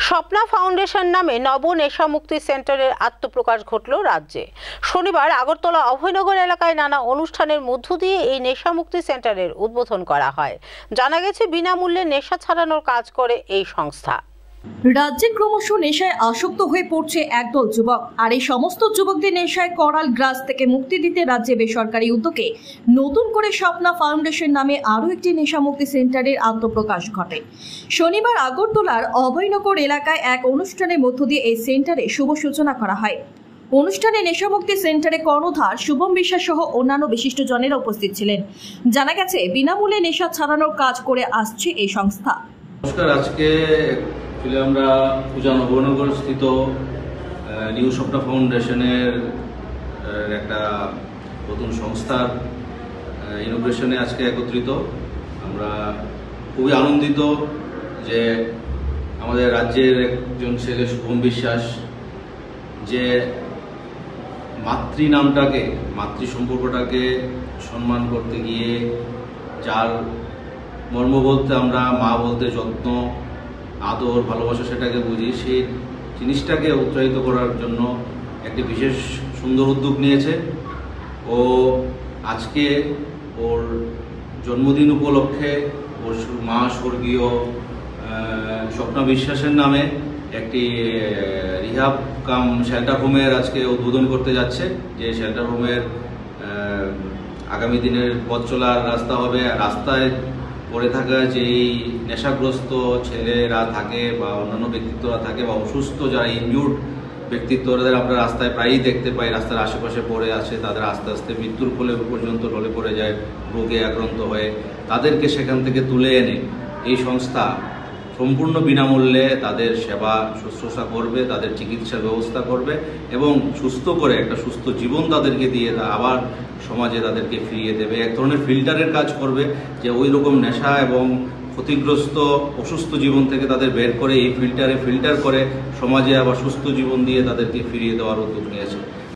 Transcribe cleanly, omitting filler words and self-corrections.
Swapna foundation নামে নব নেশামুক্তি সেন্টারের আত্মপ্রকাশ ঘটল রাজ্যে। শনিবার আগরতলা অভয়নগর এলাকায় নানা অনুষ্ঠানের মধ্য দিয়ে এই নেশামুক্তি সেন্টারের উদ্বোধন করা হয়। জানা গেছে বিনামূল্যে নেশা ছাড়ানোর কাজ করে এই সংস্থা। রাজ্যে ক্রমশ নেশায় আসক্ত হয়ে পড়ছে একদল যুবক, আর এই সমস্ত যুবকদের নেশায় করাল গ্রাস থেকে মুক্তি দিতে রাজ্যে বেসরকারি উদ্যোগে নতুন করে স্বপ্না ফাউন্ডেশন নামে আরও একটি নেশামুক্তি সেন্টারের আত্মপ্রকাশ ঘটে। শনিবার আগরতলার অভয়নগর এলাকায় এক অনুষ্ঠানের মধ্য দিয়ে এই সেন্টারে শুভ সূচনা করা হয়। অনুষ্ঠানে নেশামুক্তি সেন্টারে কর্ণধার শুভম বিশ্বাস সহ অন্যান্য বিশিষ্টজনেরা উপস্থিত ছিলেন। জানা গেছে বিনামূল্যে নেশা ছাড়ানোর কাজ করে আসছে এই সংস্থা। নমস্কার, আজকে আমরা উজান অভয়নগর স্থিত নিউ স্বপ্না ফাউন্ডেশনের একটা নতুন সংস্থার ইনোগ্রেশনে আজকে একত্রিত। আমরা খুবই আনন্দিত যে আমাদের রাজ্যের একজন ছেলে শুভম বিশ্বাস যে মাতৃ নামটাকে, মাতৃ সম্পর্কটাকে সম্মান করতে গিয়ে, যার মর্ম বলতে আমরা মা বলতে যত্ন, আদর, ভালোবাসা সেটাকে বুঝি, সেই জিনিসটাকে উৎসাহিত করার জন্য একটি বিশেষ সুন্দর উদ্যোগ নিয়েছে। ও আজকে ওর জন্মদিন উপলক্ষে ওর মা স্বর্গীয় স্বপ্না বিশ্বাসের নামে একটি রিহাব কাম শেল্টার হোমের আজকে উদ্বোধন করতে যাচ্ছে। যে শেল্টার হোমের আগামী দিনের পথ চলার রাস্তা হবে। রাস্তায় পড়ে থাকা যেই নেশাগ্রস্ত ছেলেরা থাকে বা অন্যান্য ব্যক্তিত্বরা থাকে বা অসুস্থ যারা ইনজুর্ড ব্যক্তিত্বদের আমরা রাস্তায় প্রায়ই দেখতে পাই, রাস্তার আশেপাশে পড়ে আছে, তাদের আস্তে আস্তে মৃত্যুর কোলে পর্যন্ত ঢলে পড়ে যায় রোগে আক্রান্ত হয়ে। তাদেরকে সেখান থেকে তুলে এনে এই সংস্থা সম্পূর্ণ বিনামূল্যে তাদের সেবা শুশ্রূষা করবে, তাদের চিকিৎসার ব্যবস্থা করবে এবং সুস্থ করে একটা সুস্থ জীবন তাদেরকে দিয়ে আবার সমাজে তাদেরকে ফিরিয়ে দেবে। এক ধরনের ফিল্টারের কাজ করবে, যে ওই রকম নেশা এবং ক্ষতিগ্রস্ত অসুস্থ জীবন থেকে তাদের বের করে এই ফিল্টার করে সমাজে আবার সুস্থ জীবন দিয়ে তাদেরকে ফিরিয়ে দেওয়ার উদ্যোগ নিয়েছে।